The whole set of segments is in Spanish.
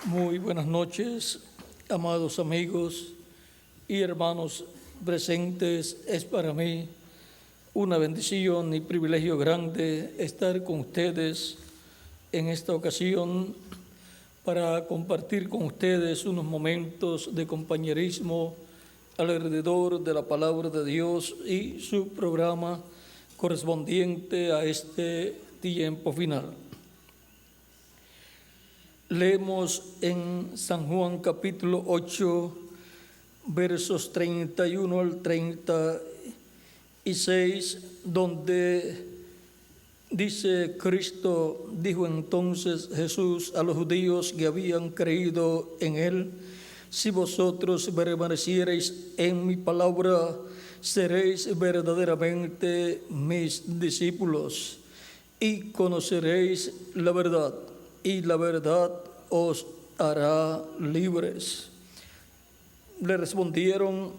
Muy buenas noches, amados amigos y hermanos presentes. Es para mí una bendición y privilegio grande estar con ustedes en esta ocasión para compartir con ustedes unos momentos de compañerismo alrededor de la palabra de Dios y su programa correspondiente a este tiempo final. Leemos en San Juan capítulo 8, versos 31 al 36, donde dice: Cristo dijo entonces Jesús a los judíos que habían creído en él: si vosotros permaneciereis en mi palabra, seréis verdaderamente mis discípulos y conoceréis la verdad, y la verdad os hará libres. Le respondieron: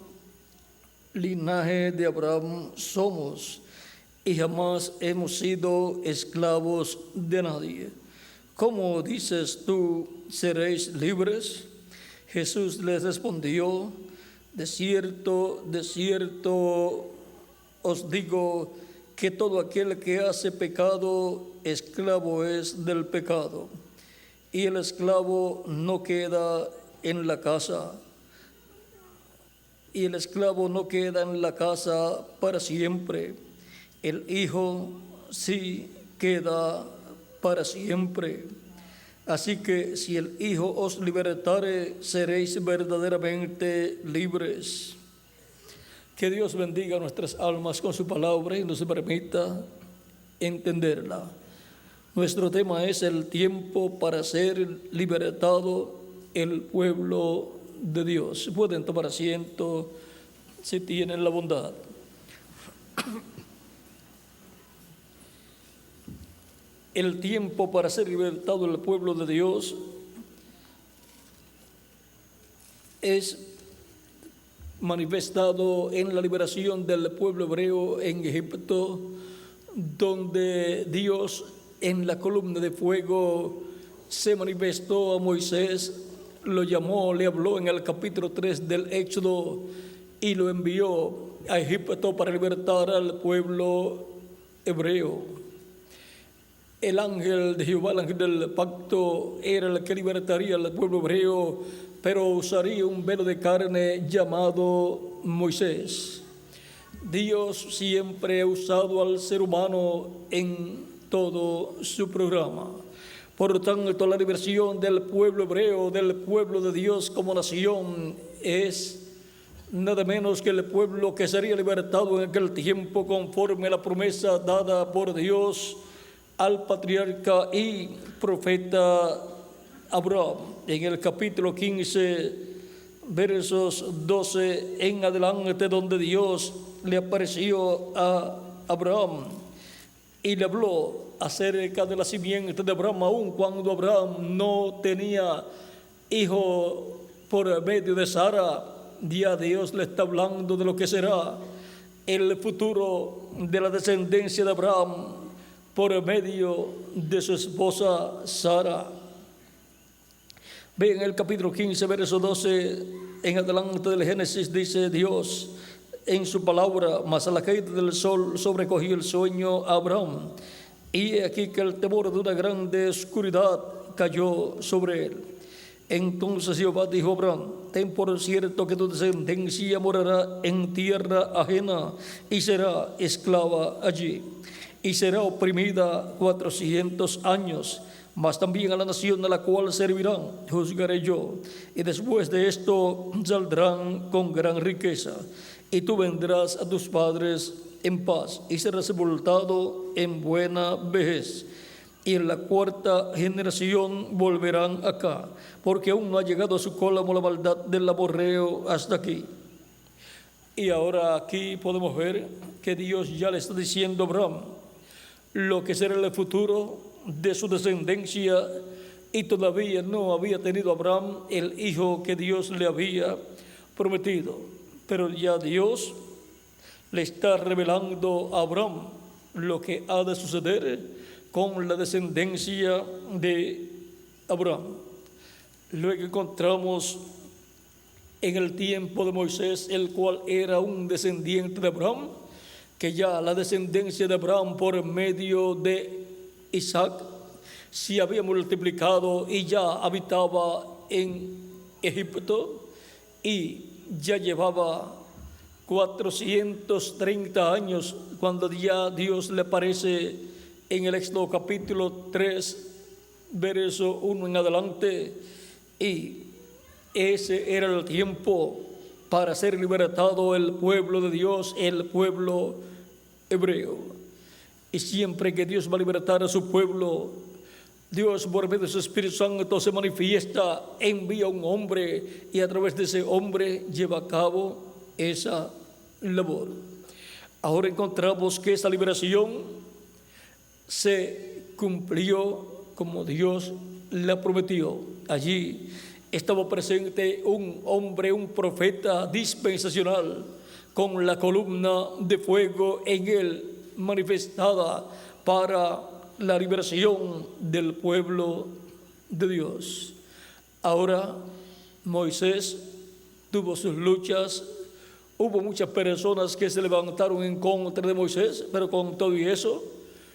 linaje de Abraham somos, y jamás hemos sido esclavos de nadie. ¿Cómo dices tú, seréis libres? Jesús les respondió: de cierto, os digo que todo aquel que hace pecado, esclavo es del pecado. Y el esclavo no queda en la casa. Y el esclavo no queda en la casa para siempre. El Hijo sí queda para siempre. Así que si el Hijo os libertare, seréis verdaderamente libres. Que Dios bendiga nuestras almas con su palabra y nos permita entenderla. Nuestro tema es el tiempo para ser libertado el pueblo de Dios. Pueden tomar asiento si tienen la bondad. El tiempo para ser libertado el pueblo de Dios es manifestado en la liberación del pueblo hebreo en Egipto, donde Dios en la columna de fuego se manifestó a Moisés, lo llamó, le habló en el capítulo 3 del Éxodo y lo envió a Egipto para libertar al pueblo hebreo. El ángel de Jehová, el ángel del pacto, era el que libertaría al pueblo hebreo, pero usaría un velo de carne llamado Moisés. Dios siempre ha usado al ser humano en todo su programa. Por lo tanto, la liberación del pueblo hebreo, del pueblo de Dios como nación, es nada menos que el pueblo que sería libertado en aquel tiempo conforme a la promesa dada por Dios al patriarca y profeta Abraham. En el capítulo 15, versos 12 en adelante, donde Dios le apareció a Abraham y le habló acerca de la simiente de Abraham, aun cuando Abraham no tenía hijo por medio de Sara. Ya Dios le está hablando de lo que será el futuro de la descendencia de Abraham por medio de su esposa Sara. Ve en el capítulo 15, verso 12 en adelante del Génesis, dice Dios en su palabra: mas a la caída del sol sobrecogió el sueño a Abraham, y he aquí que el temor de una grande oscuridad cayó sobre él. Entonces Jehová dijo a Abraham: ten por cierto que tu descendencia morará en tierra ajena y será esclava allí, y será oprimida 400 años. Mas también a la nación a la cual servirán juzgaré yo, y después de esto saldrán con gran riqueza, y tú vendrás a tus padres en paz, y serás sepultado en buena vejez. Y en la cuarta generación volverán acá, porque aún no ha llegado a su colmo la maldad del amorreo hasta aquí. Y ahora aquí podemos ver que Dios ya le está diciendo a Abraham lo que será el futuro de su descendencia, y todavía no había tenido Abraham el hijo que Dios le había prometido. Pero ya Dios le está revelando a Abraham lo que ha de suceder con la descendencia de Abraham. Luego encontramos en el tiempo de Moisés, el cual era un descendiente de Abraham, que ya la descendencia de Abraham por medio de Isaac se había multiplicado y ya habitaba en Egipto y ya llevaba 430 años cuando ya Dios le aparece en el Éxodo capítulo 3, verso 1 en adelante, y ese era el tiempo para ser libertado el pueblo de Dios, el pueblo hebreo. Y siempre que Dios va a libertar a su pueblo, Dios por medio de su Espíritu Santo se manifiesta, envía un hombre y a través de ese hombre lleva a cabo esa labor. Ahora encontramos que esa liberación se cumplió como Dios la prometió. Allí estaba presente un hombre, un profeta dispensacional, con la columna de fuego en él manifestada para la liberación del pueblo de Dios. Ahora Moisés tuvo sus luchas, hubo muchas personas que se levantaron en contra de Moisés, pero con todo y eso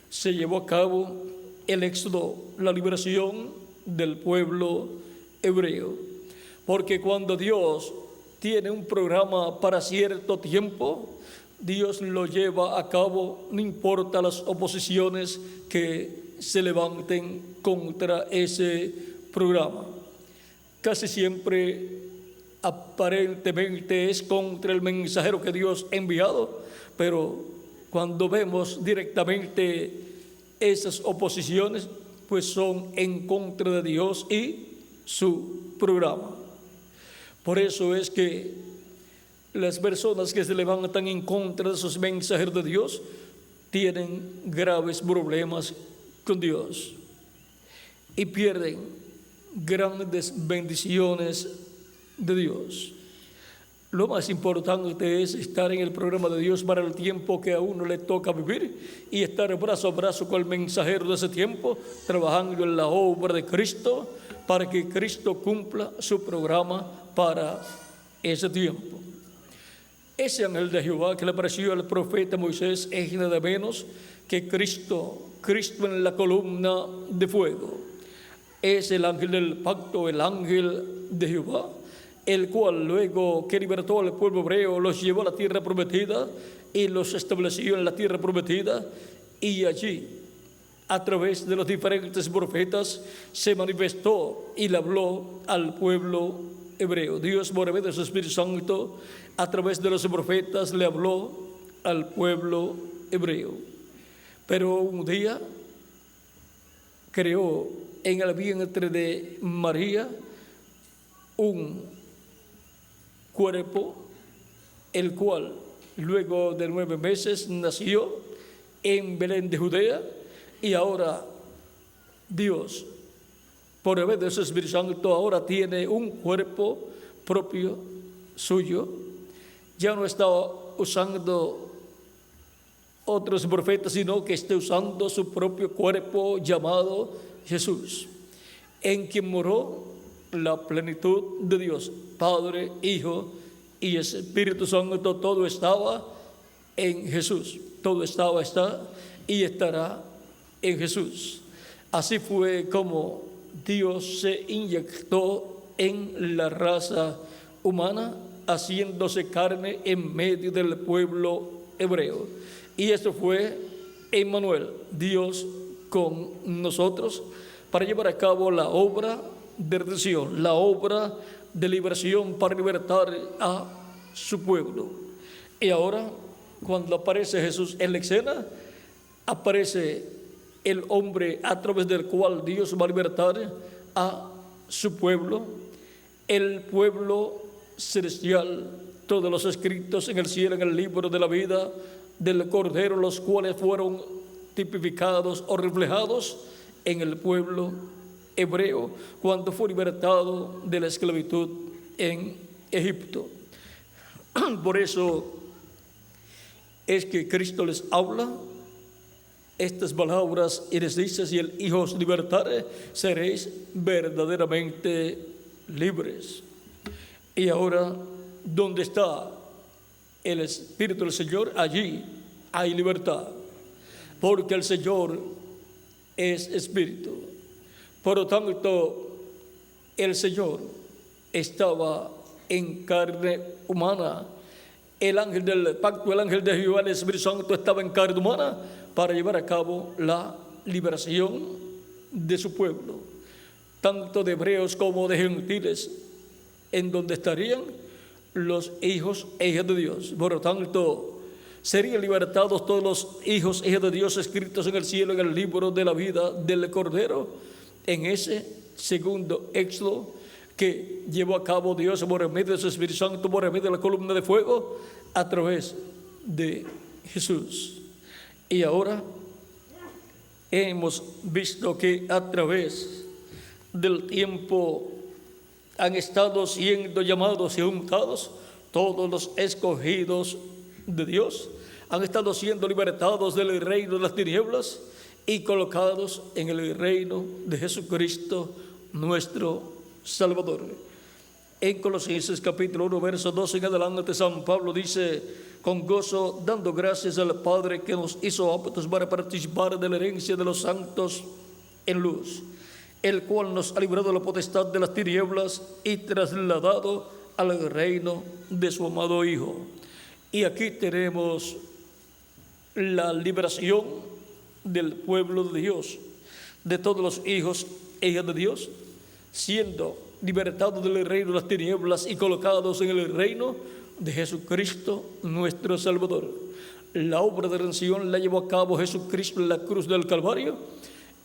se llevó a cabo el éxodo, la liberación del pueblo hebreo. Porque cuando Dios tiene un programa para cierto tiempo, Dios lo lleva a cabo, no importa las oposiciones que se levanten contra ese programa. Casi siempre aparentemente es contra el mensajero que Dios ha enviado, pero cuando vemos directamente esas oposiciones, pues son en contra de Dios y su programa. Por eso es que las personas que se levantan en contra de esos mensajeros de Dios tienen graves problemas con Dios y pierden grandes bendiciones de Dios. Lo más importante es estar en el programa de Dios para el tiempo que a uno le toca vivir y estar brazo a brazo con el mensajero de ese tiempo, trabajando en la obra de Cristo para que Cristo cumpla su programa para ese tiempo. Ese ángel de Jehová que le apareció al profeta Moisés es nada menos que Cristo en la columna de fuego. Es el ángel del pacto, el ángel de Jehová, el cual luego que libertó al pueblo hebreo los llevó a la tierra prometida y los estableció en la tierra prometida, y allí a través de los diferentes profetas se manifestó y le habló al pueblo hebreo. Dios por medio de su Espíritu Santo a través de los profetas le habló al pueblo hebreo. Pero un día creó en el vientre de María un cuerpo, el cual luego de 9 meses nació en Belén de Judea, y ahora Dios por medio de su Espíritu Santo ahora tiene un cuerpo propio suyo. Ya no está usando otros profetas, sino que está usando su propio cuerpo llamado Jesús, en quien moró la plenitud de Dios, Padre, Hijo y Espíritu Santo. Todo estaba en Jesús, todo estaba, está y estará en Jesús. Así fue como Dios se inyectó en la raza humana, haciéndose carne en medio del pueblo hebreo. Y esto fue Emmanuel, Dios con nosotros, para llevar a cabo la obra de redención, la obra de liberación para libertar a su pueblo. Y ahora, cuando aparece Jesús en la escena, aparece el hombre a través del cual Dios va a libertar a su pueblo, el pueblo celestial, todos los escritos en el cielo, en el libro de la vida del Cordero, los cuales fueron tipificados o reflejados en el pueblo hebreo cuando fue libertado de la esclavitud en Egipto. Por eso es que Cristo les habla estas palabras y les dice: si el Hijo os libertare, seréis verdaderamente libres. Y ahora, ¿dónde está el Espíritu del Señor? Allí hay libertad, porque el Señor es Espíritu. Por lo tanto, el Señor estaba en carne humana. El ángel del pacto, el ángel de Jehová, el Espíritu Santo, estaba en carne humana para llevar a cabo la liberación de su pueblo, tanto de hebreos como de gentiles, en donde estarían los hijos e hijas de Dios. Por lo tanto, serían libertados todos los hijos e hijas de Dios escritos en el cielo, en el libro de la vida del Cordero, en ese segundo éxodo que llevó a cabo Dios por medio de su Espíritu Santo, por medio de la columna de fuego, a través de Jesús. Y ahora hemos visto que a través del tiempo han estado siendo llamados y juntados todos los escogidos de Dios, han estado siendo libertados del reino de las tinieblas y colocados en el reino de Jesucristo, nuestro Salvador. En Colosenses capítulo 1, verso 12 en adelante, San Pablo dice: con gozo, dando gracias al Padre que nos hizo aptos para participar de la herencia de los santos en luz, el cual nos ha librado de la potestad de las tinieblas y trasladado al reino de su amado Hijo. Y aquí tenemos la liberación del pueblo de Dios, de todos los hijos e hijas de Dios, siendo libertados del reino de las tinieblas y colocados en el reino de Jesucristo, nuestro Salvador. La obra de redención la llevó a cabo Jesucristo en la cruz del Calvario,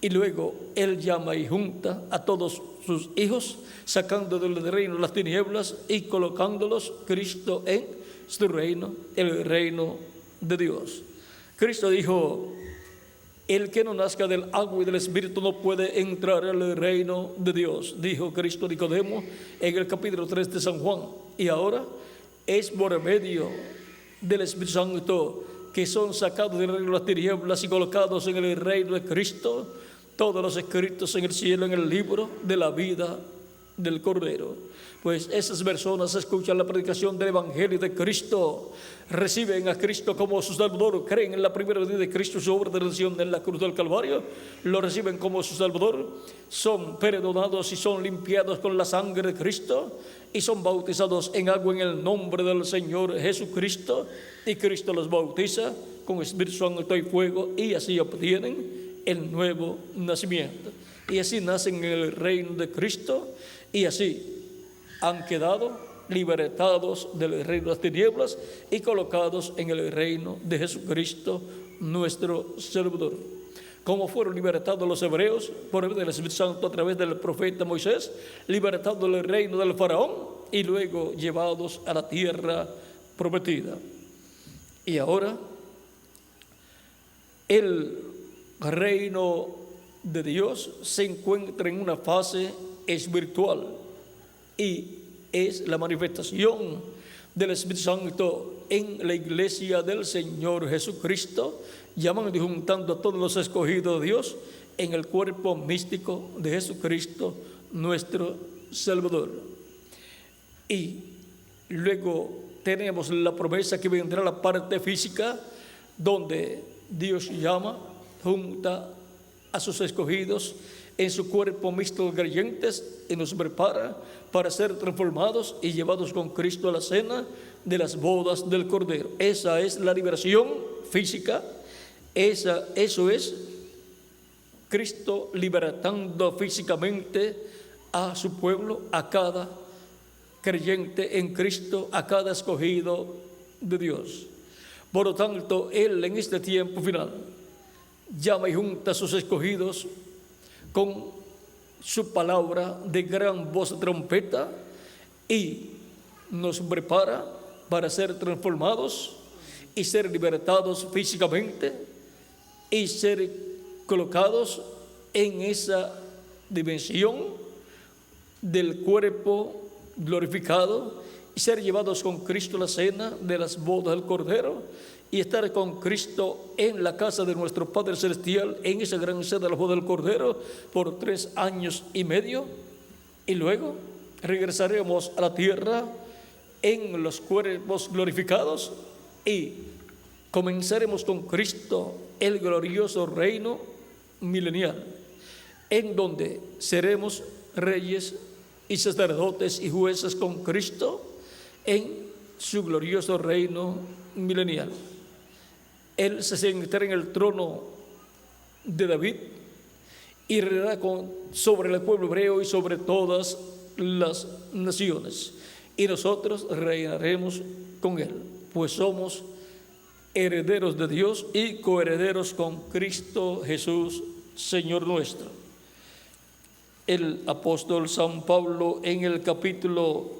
y luego Él llama y junta a todos sus hijos, sacando del reino de las tinieblas y colocándolos Cristo en su reino, el reino de Dios. Cristo dijo: el que no nazca del agua y del Espíritu no puede entrar al reino de Dios, dijo Cristo a Nicodemo en el capítulo 3 de San Juan. Y ahora es por medio del Espíritu Santo que son sacados del reino de las tinieblas y colocados en el reino de Cristo todos los escritos en el cielo, en el libro de la vida del Cordero. Pues esas personas escuchan la predicación del Evangelio de Cristo, reciben a Cristo como su Salvador, creen en la primera venida de Cristo, su obra de redención en la cruz del Calvario, lo reciben como su Salvador, son perdonados y son limpiados con la sangre de Cristo y son bautizados en agua en el nombre del Señor Jesucristo, y Cristo los bautiza con Espíritu Santo y fuego, y así obtienen el nuevo nacimiento. Y así nacen en el reino de Cristo, y así han quedado libertados del reino de las tinieblas y colocados en el reino de Jesucristo, nuestro Salvador. Como fueron libertados los hebreos por medio del Espíritu Santo a través del profeta Moisés, libertados del reino del faraón y luego llevados a la tierra prometida. Y ahora el reino de Dios se encuentra en una fase espiritual, y es la manifestación del Espíritu Santo en la iglesia del Señor Jesucristo, llamando y juntando a todos los escogidos de Dios en el cuerpo místico de Jesucristo, nuestro Salvador. Y luego tenemos la promesa que vendrá la parte física, donde Dios llama, junta a sus escogidos en su cuerpo místico de creyentes y nos prepara para ser transformados y llevados con Cristo a la cena de las bodas del Cordero. Esa es la liberación física, eso es Cristo libertando físicamente a su pueblo, a cada creyente en Cristo, a cada escogido de Dios. Por lo tanto, Él en este tiempo final llama y junta a sus escogidos con su palabra de gran voz de trompeta y nos prepara para ser transformados y ser libertados físicamente y ser colocados en esa dimensión del cuerpo glorificado y ser llevados con Cristo a la cena de las bodas del Cordero y estar con Cristo en la casa de nuestro Padre Celestial en esa gran cena de la boda del Cordero por 3 años y medio, y luego regresaremos a la tierra en los cuerpos glorificados y comenzaremos con Cristo el glorioso reino milenial, en donde seremos reyes y sacerdotes y jueces con Cristo en su glorioso reino milenial. Él se sentará en el trono de David y reinará sobre el pueblo hebreo y sobre todas las naciones. Y nosotros reinaremos con Él, pues somos herederos de Dios y coherederos con Cristo Jesús, Señor nuestro. El apóstol San Pablo en el capítulo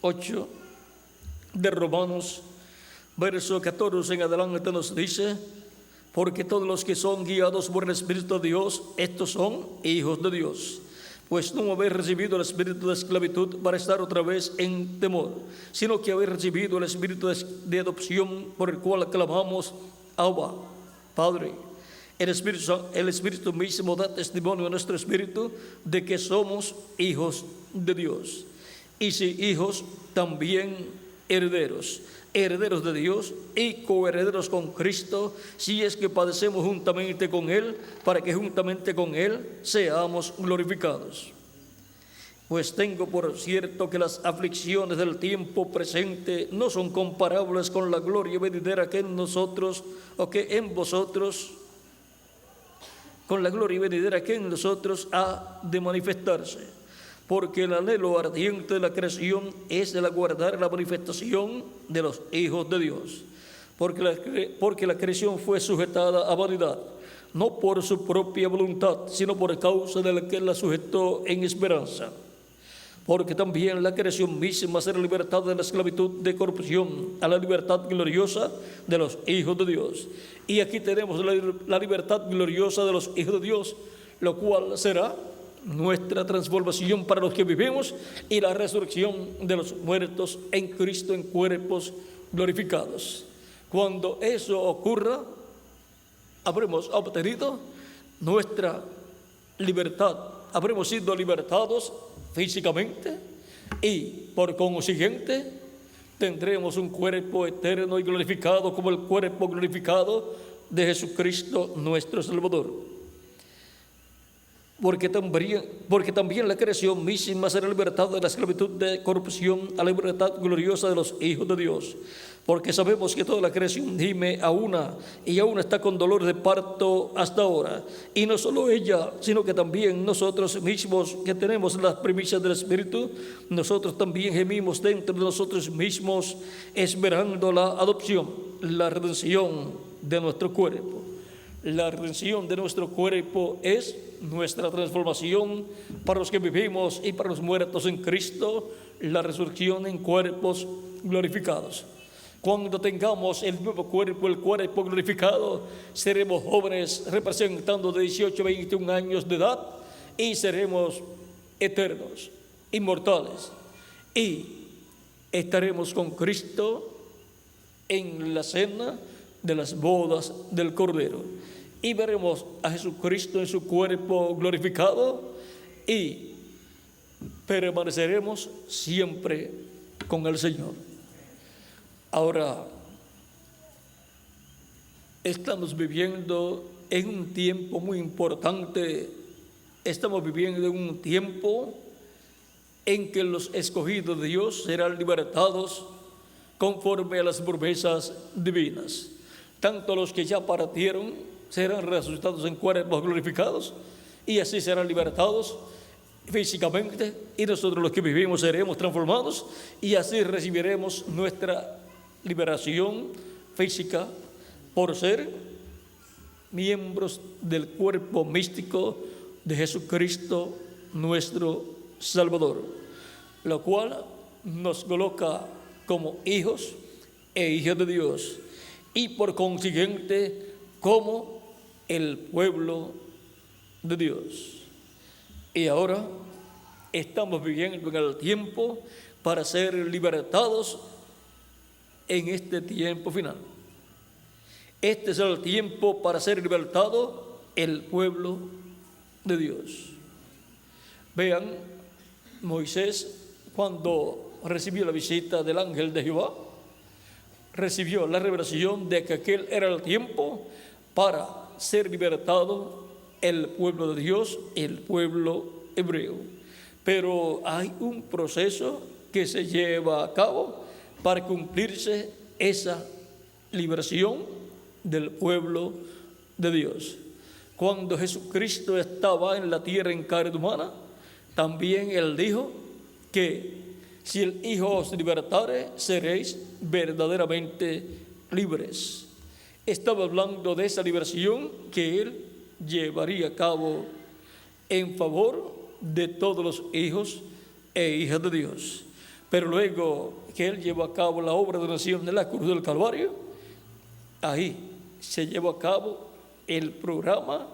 8 de Romanos, verso 14 en adelante nos dice: porque todos los que son guiados por el Espíritu de Dios, estos son hijos de Dios. Pues no habéis recibido el espíritu de esclavitud para estar otra vez en temor, sino que habéis recibido el espíritu de adopción, por el cual clamamos: Abba, Padre. El Espíritu mismo da testimonio a nuestro espíritu de que somos hijos de Dios. Y si hijos, también herederos, herederos de Dios y coherederos con Cristo, si es que padecemos juntamente con Él, para que juntamente con Él seamos glorificados. Pues tengo por cierto que las aflicciones del tiempo presente no son comparables con la gloria venidera que en nosotros, o que en vosotros, con la gloria venidera que en nosotros ha de manifestarse. Porque el anhelo ardiente de la creación es el aguardar la manifestación de los hijos de Dios. Porque la creación fue sujetada a vanidad, no por su propia voluntad, sino por causa de la que la sujetó en esperanza. Porque también la creación misma será libertada de la esclavitud de corrupción a la libertad gloriosa de los hijos de Dios. Y aquí tenemos la libertad gloriosa de los hijos de Dios, lo cual será nuestra transformación para los que vivimos y la resurrección de los muertos en Cristo en cuerpos glorificados. Cuando eso ocurra, habremos obtenido nuestra libertad, habremos sido libertados físicamente y por consiguiente tendremos un cuerpo eterno y glorificado como el cuerpo glorificado de Jesucristo nuestro Salvador. Porque también la creación misma será libertada de la esclavitud de corrupción a la libertad gloriosa de los hijos de Dios. Porque sabemos que toda la creación gime a una y aún está con dolor de parto hasta ahora. Y no solo ella, sino que también nosotros mismos, que tenemos las primicias del Espíritu, nosotros también gemimos dentro de nosotros mismos, esperando la adopción, la redención de nuestro cuerpo. La redención de nuestro cuerpo es nuestra transformación para los que vivimos y para los muertos en Cristo, la resurrección en cuerpos glorificados. Cuando tengamos el nuevo cuerpo, el cuerpo glorificado, seremos jóvenes representando de 18 a 21 años de edad y seremos eternos, inmortales, y estaremos con Cristo en la cena de las bodas del Cordero. Y veremos a Jesucristo en su cuerpo glorificado y permaneceremos siempre con el Señor. Ahora, estamos viviendo en un tiempo muy importante. Estamos viviendo en un tiempo en que los escogidos de Dios serán libertados conforme a las promesas divinas. Tanto los que ya partieron serán resucitados en cuerpos glorificados y así serán libertados físicamente, y nosotros los que vivimos seremos transformados y así recibiremos nuestra liberación física por ser miembros del cuerpo místico de Jesucristo nuestro Salvador, lo cual nos coloca como hijos e hijas de Dios y por consiguiente como el pueblo de Dios. Y ahora estamos viviendo en el tiempo para ser libertados en este tiempo final. Este es el tiempo para ser libertado el pueblo de Dios. Vean, Moisés cuando recibió la visita del ángel de Jehová, recibió la revelación de que aquel era el tiempo para ser libertado el pueblo de Dios, el pueblo hebreo. Pero hay un proceso que se lleva a cabo para cumplirse esa liberación del pueblo de Dios. Cuando Jesucristo estaba en la tierra en carne humana, también Él dijo que si el Hijo os libertare, seréis verdaderamente libres. Estaba hablando de esa liberación que Él llevaría a cabo en favor de todos los hijos e hijas de Dios. Pero luego que Él llevó a cabo la obra de donación de la cruz del Calvario, ahí se llevó a cabo el programa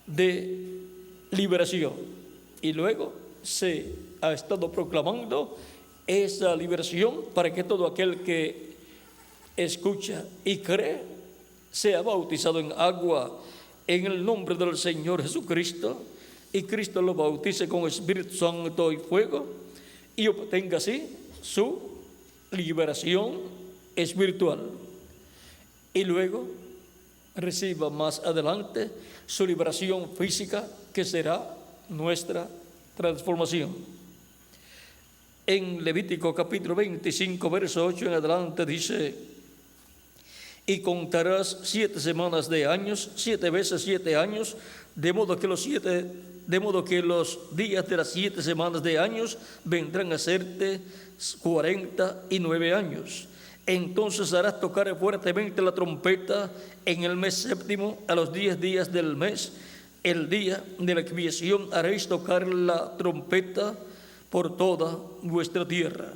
de liberación. Y luego se ha estado proclamando esa liberación para que todo aquel que escucha y cree sea bautizado en agua en el nombre del Señor Jesucristo, y Cristo lo bautice con Espíritu Santo y fuego, y obtenga así su liberación espiritual. Y luego reciba más adelante su liberación física, que será nuestra transformación. En Levítico capítulo 25, verso 8 en adelante dice: y contarás 7 semanas de años, 7 veces 7 años, de modo que los días de las 7 semanas de años vendrán a serte 49 años. Entonces harás tocar fuertemente la trompeta en el mes séptimo, a los 10 días del mes, el día de la expiación, haréis tocar la trompeta por toda vuestra tierra.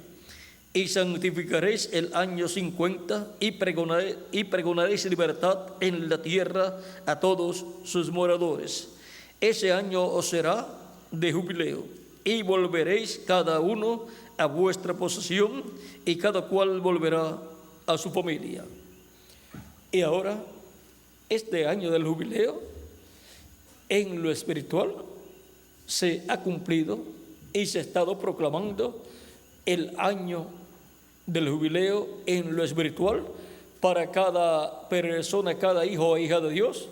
Y santificaréis el año 50 y pregonaréis libertad en la tierra a todos sus moradores. Ese año os será de jubileo, y volveréis cada uno a vuestra posesión, y cada cual volverá a su familia. Y ahora, este año del jubileo, en lo espiritual, se ha cumplido y se ha estado proclamando el año del jubileo en lo espiritual para cada persona, cada hijo o hija de Dios,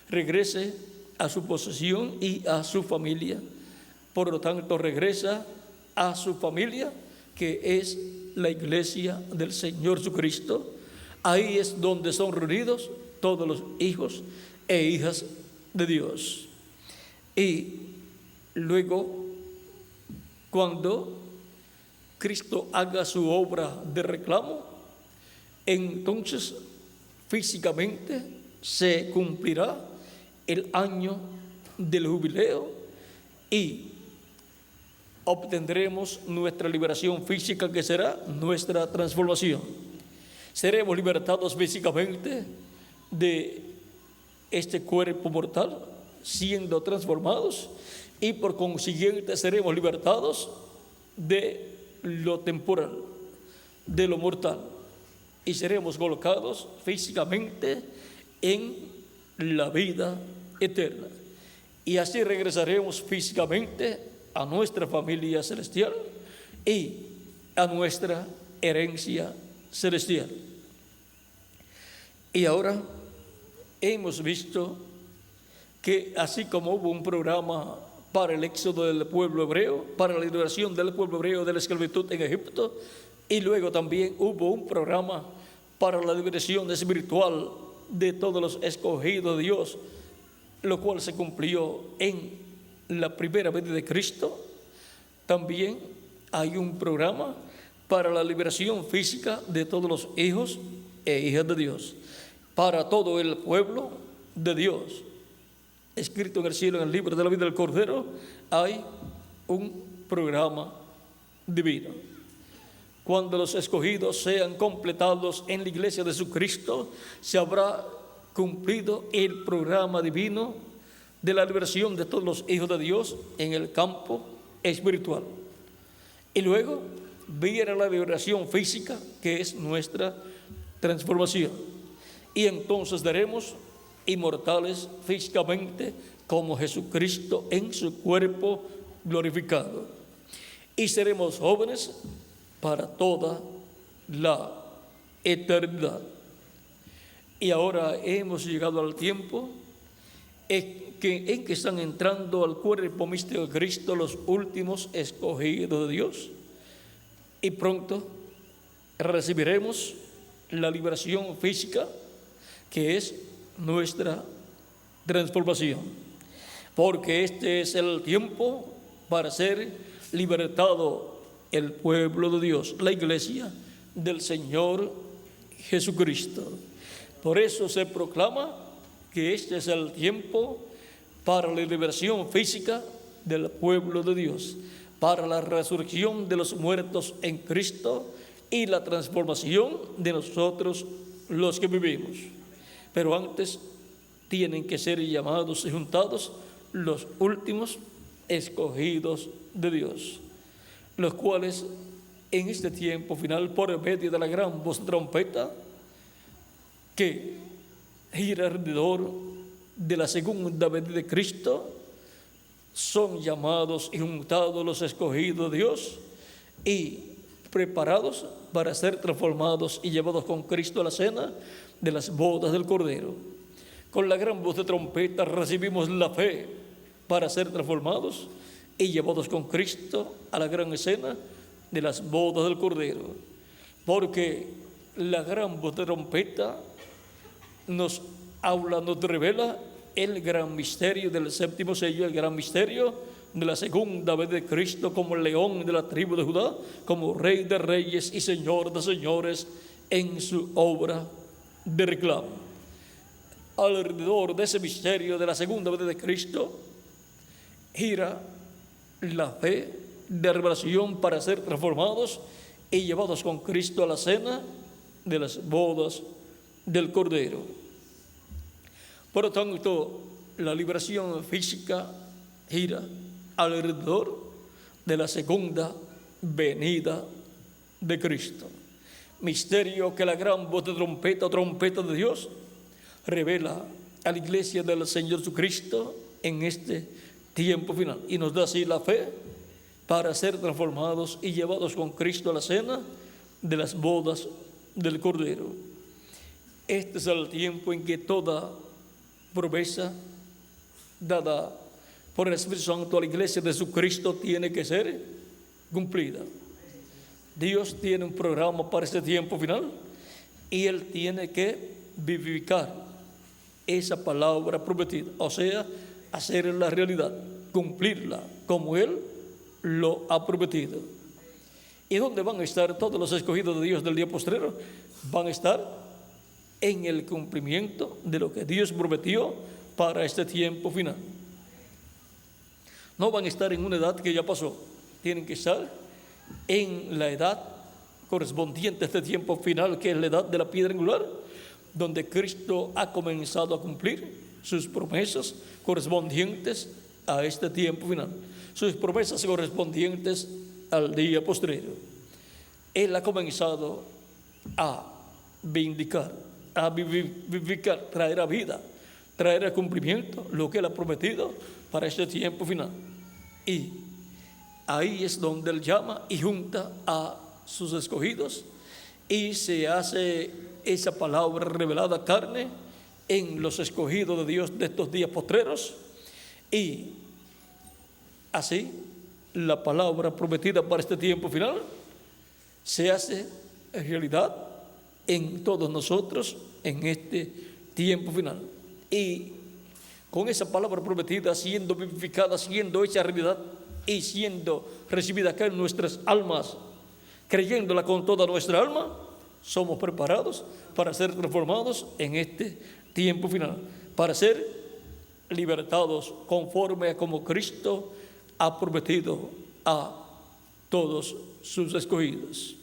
regrese a su posesión y a su familia. Por lo tanto, regresa a su familia, que es la iglesia del Señor Jesucristo. Ahí es donde son reunidos todos los hijos e hijas de Dios. Y luego, cuando Cristo haga su obra de reclamo, entonces físicamente se cumplirá el año del jubileo y obtendremos nuestra liberación física, que será nuestra transformación. Seremos libertados físicamente de este cuerpo mortal, siendo transformados, y por consiguiente seremos libertados de lo temporal, de lo mortal, y seremos colocados físicamente en la vida eterna. Y así regresaremos físicamente a nuestra familia celestial y a nuestra herencia celestial. Y ahora hemos visto que así como hubo un programa para el éxodo del pueblo hebreo, para la liberación del pueblo hebreo de la esclavitud en Egipto, y luego también hubo un programa para la liberación espiritual de todos los escogidos de Dios, lo cual se cumplió en la primera venida de Cristo. También hay un programa para la liberación física de todos los hijos e hijas de Dios, para todo el pueblo de Dios. Escrito en el cielo, en el libro de la vida del Cordero, hay un programa divino. Cuando los escogidos sean completados en la iglesia de Jesucristo, se habrá cumplido el programa divino de la liberación de todos los hijos de Dios en el campo espiritual. Y luego viene la liberación física, que es nuestra transformación. Y entonces daremos inmortales físicamente como Jesucristo en su cuerpo glorificado. y seremos jóvenes para toda la eternidad. Y ahora hemos llegado al tiempo en que están entrando al cuerpo místico de Cristo los últimos escogidos de Dios, y pronto recibiremos la liberación física, que es nuestra transformación, porque este es el tiempo para ser libertado el pueblo de Dios, la iglesia del Señor Jesucristo. Por eso se proclama que este es el tiempo para la liberación física del pueblo de Dios, para la resurrección de los muertos en Cristo y la transformación de nosotros los que vivimos. Pero antes tienen que ser llamados y juntados los últimos escogidos de Dios, los cuales en este tiempo final, por medio de la gran voz de trompeta que gira alrededor de la segunda venida de Cristo, son llamados y juntados los escogidos de Dios y preparados para ser transformados y llevados con Cristo a la cena de las bodas del Cordero. Con la gran voz de trompeta recibimos la fe para ser transformados y llevados con Cristo a la gran escena de las bodas del Cordero, porque la gran voz de trompeta nos habla, nos revela el gran misterio del séptimo sello, el gran misterio de la segunda vez de Cristo como león de la tribu de Judá, como Rey de reyes y Señor de señores en su obra de reclamo. Alrededor de ese misterio de la segunda vez de Cristo gira la fe de revelación para ser transformados y llevados con Cristo a la cena de las bodas del Cordero. Por lo tanto, la liberación física gira alrededor de la segunda venida de Cristo. Misterio que la gran voz de trompeta, trompeta de Dios, revela a la iglesia del Señor Jesucristo en este tiempo final, y nos da así la fe para ser transformados y llevados con Cristo a la cena de las bodas del Cordero. Este es el tiempo en que toda promesa dada por el Espíritu Santo a la iglesia de Jesucristo tiene que ser cumplida. Dios tiene un programa para este tiempo final y Él tiene que vivificar esa palabra prometida, o sea, hacerla realidad, cumplirla como Él lo ha prometido. ¿Y dónde van a estar todos los escogidos de Dios del día postrero? Van a estar en el cumplimiento de lo que Dios prometió para este tiempo final. No van a estar en una edad que ya pasó, tienen que estar en la edad correspondiente a este tiempo final, que es la edad de la piedra angular, donde Cristo ha comenzado a cumplir sus promesas correspondientes a este tiempo final, sus promesas correspondientes al día postrero. Él ha comenzado a vindicar, a vivificar, traer a vida, traer a cumplimiento lo que Él ha prometido para este tiempo final. Y ahí es donde Él llama y junta a sus escogidos y se hace esa palabra revelada carne en los escogidos de Dios de estos días postreros, y así la palabra prometida para este tiempo final se hace realidad en todos nosotros en este tiempo final. Y con esa palabra prometida siendo vivificada, siendo hecha realidad y siendo recibida acá en nuestras almas, creyéndola con toda nuestra alma, somos preparados para ser transformados en este tiempo final, para ser libertados conforme a como Cristo ha prometido a todos sus escogidos.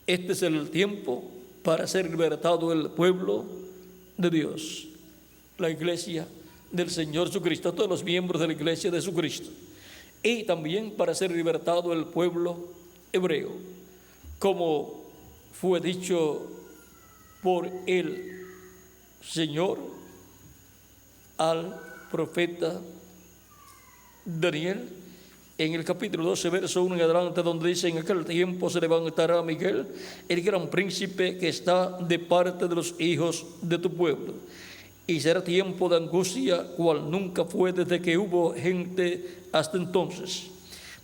Este es el tiempo para ser libertado el pueblo de Dios, la iglesia del Señor Jesucristo, todos los miembros de la iglesia de Jesucristo, y también para ser libertado el pueblo hebreo, como fue dicho por el Señor al profeta Daniel en el capítulo 12, verso 1 en adelante, donde dice: en aquel tiempo se levantará Miguel, el gran príncipe que está de parte de los hijos de tu pueblo. Y será tiempo de angustia, cual nunca fue desde que hubo gente hasta entonces.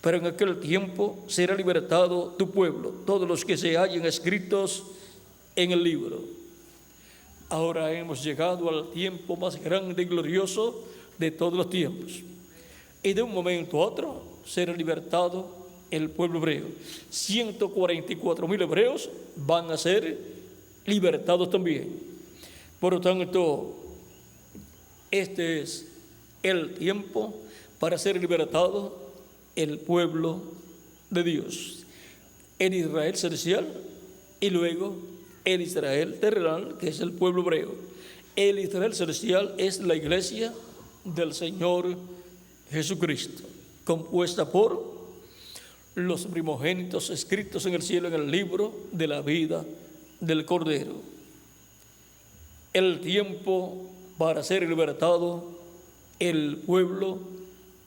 Pero en aquel tiempo será libertado tu pueblo, todos los que se hallen escritos en el libro. Ahora hemos llegado al tiempo más grande y glorioso de todos los tiempos. Y de un momento a otro será libertado el pueblo hebreo. 144,000 hebreos van a ser libertados también. Por lo tanto, este es el tiempo para ser libertado el pueblo de Dios. El Israel celestial y luego el Israel terrenal, que es el pueblo hebreo. El Israel celestial es la iglesia del Señor Jesucristo, compuesta por los primogénitos escritos en el cielo en el libro de la vida del Cordero. El tiempo para ser libertado el pueblo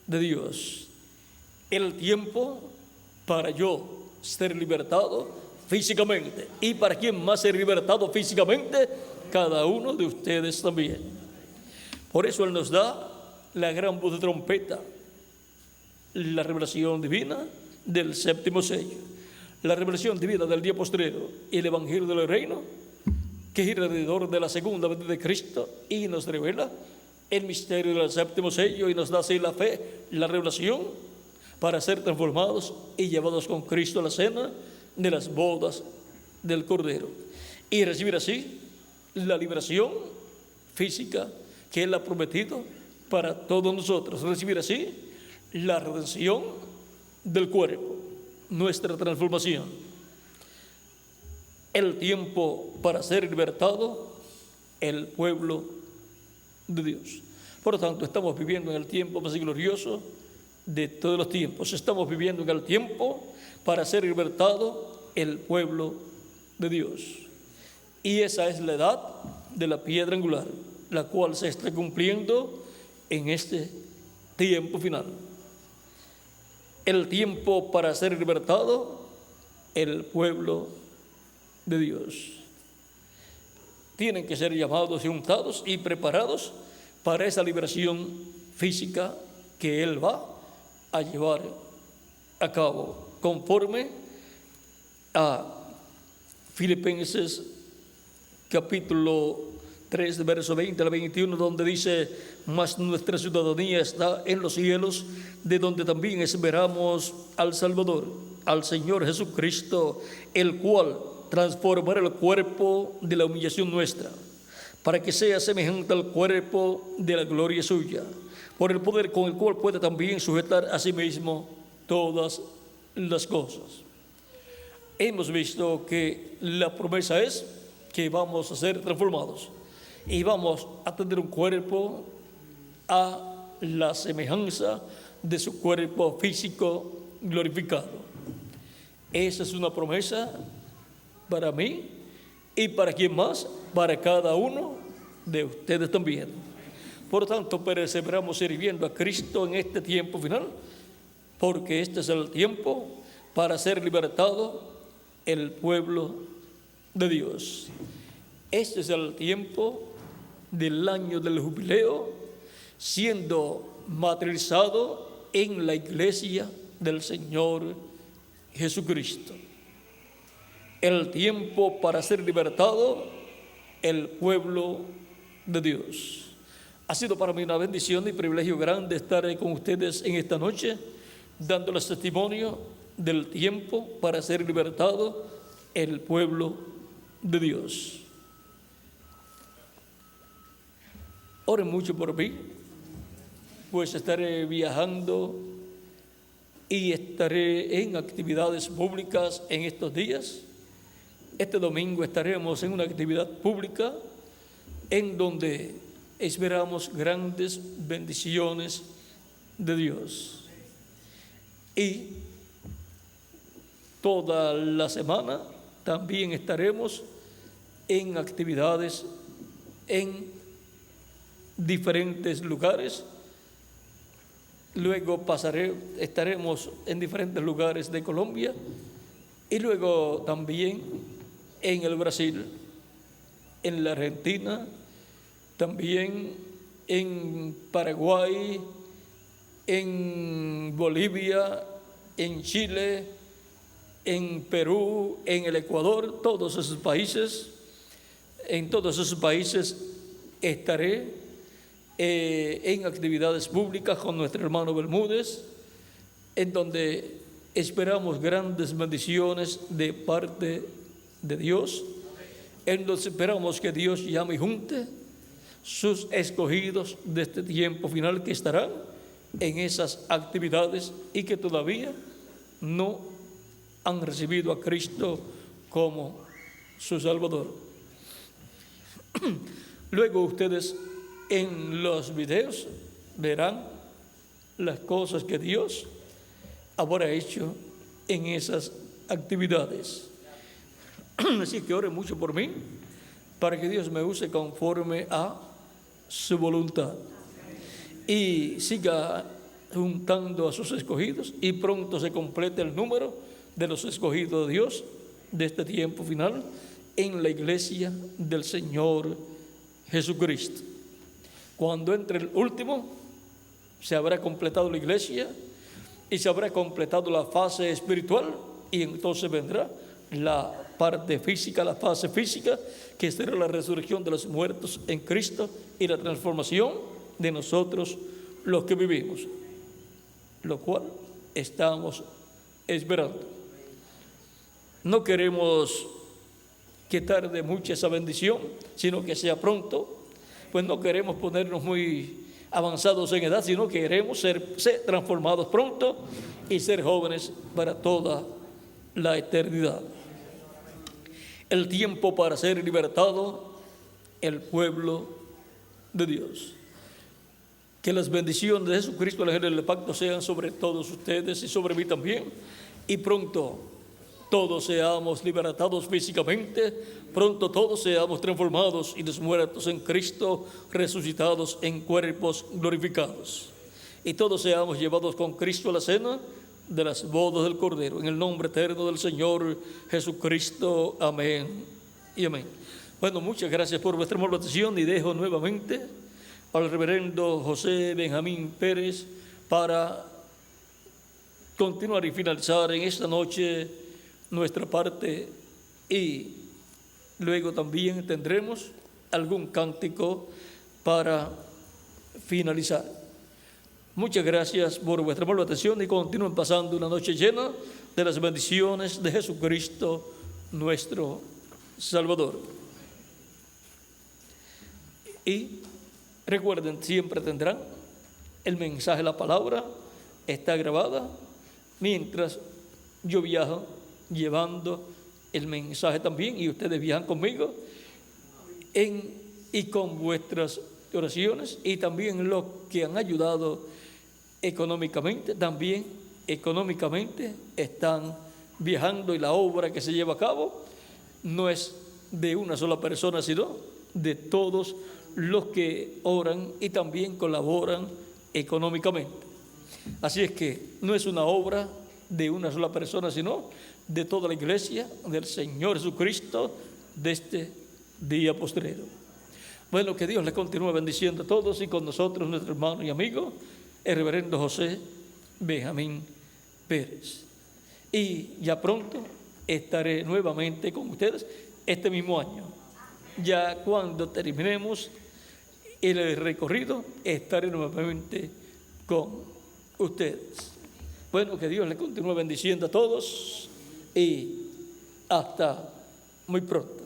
de Dios. El tiempo para yo ser libertado físicamente. ¿Y para quién más ser libertado físicamente? Cada uno de ustedes también. Por eso Él nos da la gran voz de trompeta, la revelación divina del séptimo sello, la revelación divina del día postrero y el evangelio del reino, que es alrededor de la segunda venida de Cristo, y nos revela el misterio del séptimo sello y nos da así la fe, la revelación, para ser transformados y llevados con Cristo a la cena de las bodas del Cordero, y recibir así la liberación física que Él ha prometido para todos nosotros, recibir así la redención del cuerpo, nuestra transformación. El tiempo para ser libertado el pueblo de Dios. Por lo tanto, estamos viviendo en el tiempo más glorioso de todos los tiempos. Estamos viviendo en el tiempo para ser libertado el pueblo de Dios. Y esa es la edad de la piedra angular, la cual se está cumpliendo en este tiempo final. El tiempo para ser libertado el pueblo de Dios. Tienen que ser llamados y untados y preparados para esa liberación física que Él va a llevar a cabo, conforme a Filipenses capítulo 3, verso 20 al 21, donde dice: mas nuestra ciudadanía está en los cielos, de donde también esperamos al Salvador, al Señor Jesucristo, el cual transformará el cuerpo de la humillación nuestra, para que sea semejante al cuerpo de la gloria suya, por el poder con el cual puede también sujetar a sí mismo todas las cosas. Hemos visto que la promesa es que vamos a ser transformados y vamos a tener un cuerpo a la semejanza de su cuerpo físico glorificado. Esa es una promesa para mí y para quien más, para cada uno de ustedes también. Por tanto, perseveramos sirviendo a Cristo en este tiempo final, porque este es el tiempo para ser libertado el pueblo de Dios. Este es el tiempo del año del jubileo, siendo materializado en la iglesia del Señor Jesucristo. El tiempo para ser libertado el pueblo de Dios. Ha sido para mí una bendición y privilegio grande estar con ustedes en esta noche, dándoles testimonio del tiempo para ser libertado el pueblo de Dios. Oren mucho por mí, pues estaré viajando y estaré en actividades públicas en estos días. Este domingo estaremos en una actividad pública en donde esperamos grandes bendiciones de Dios. Y toda la semana también estaremos en actividades en diferentes lugares luego estaremos en diferentes lugares de Colombia y luego también en el Brasil, en la Argentina, también en Paraguay, en Bolivia, en Chile, en Perú, en el Ecuador, todos esos países. En todos esos países estaré en actividades públicas con nuestro hermano Bermúdez, en donde esperamos grandes bendiciones de parte de Dios, en donde esperamos que Dios llame y junte sus escogidos de este tiempo final que estarán en esas actividades y que todavía no han recibido a Cristo como su Salvador. Luego ustedes en los videos verán las cosas que Dios habrá hecho en esas actividades. Así que oren mucho por mí, para que Dios me use conforme a su voluntad y siga juntando a sus escogidos y pronto se complete el número de los escogidos de Dios de este tiempo final en la iglesia del Señor Jesucristo. Cuando entre el último, se habrá completado la iglesia y se habrá completado la fase espiritual, y entonces vendrá la parte física, la fase física, que será la resurrección de los muertos en Cristo y la transformación de nosotros los que vivimos, lo cual estamos esperando. No queremos que tarde mucho esa bendición, sino que sea pronto, pues no queremos ponernos muy avanzados en edad, sino que queremos ser transformados pronto y ser jóvenes para toda la eternidad. El tiempo para ser libertado el pueblo de Dios. Que las bendiciones de Jesucristo, el Evangelio del Pacto, sean sobre todos ustedes y sobre mí también, y pronto todos seamos libertados físicamente, pronto todos seamos transformados y los muertos en Cristo, resucitados en cuerpos glorificados, y todos seamos llevados con Cristo a la cena de las bodas del Cordero, en el nombre eterno del Señor Jesucristo. Amén y amén. Bueno, muchas gracias por vuestra amable atención, y dejo nuevamente al reverendo José Benjamín Pérez para continuar y finalizar en esta noche nuestra parte, y luego también tendremos algún cántico para finalizar. Muchas gracias por vuestra amable atención y continúen pasando una noche llena de las bendiciones de Jesucristo nuestro Salvador. Y recuerden, siempre tendrán el mensaje, la palabra está grabada mientras yo viajo, llevando el mensaje también, y ustedes viajan conmigo y con vuestras oraciones, y también los que han ayudado económicamente, también económicamente están viajando, y la obra que se lleva a cabo no es de una sola persona, sino de todos los que oran y también colaboran económicamente. Así es que no es una obra de una sola persona, sino de toda la iglesia del Señor Jesucristo de este día postrero. Bueno, que Dios les continúe bendiciendo a todos, y con nosotros nuestro hermano y amigo, el reverendo José Benjamín Pérez. Y ya pronto estaré nuevamente con ustedes este mismo año. Ya cuando terminemos el recorrido, estaré nuevamente con ustedes. Bueno, que Dios les continúe bendiciendo a todos y hasta muy pronto.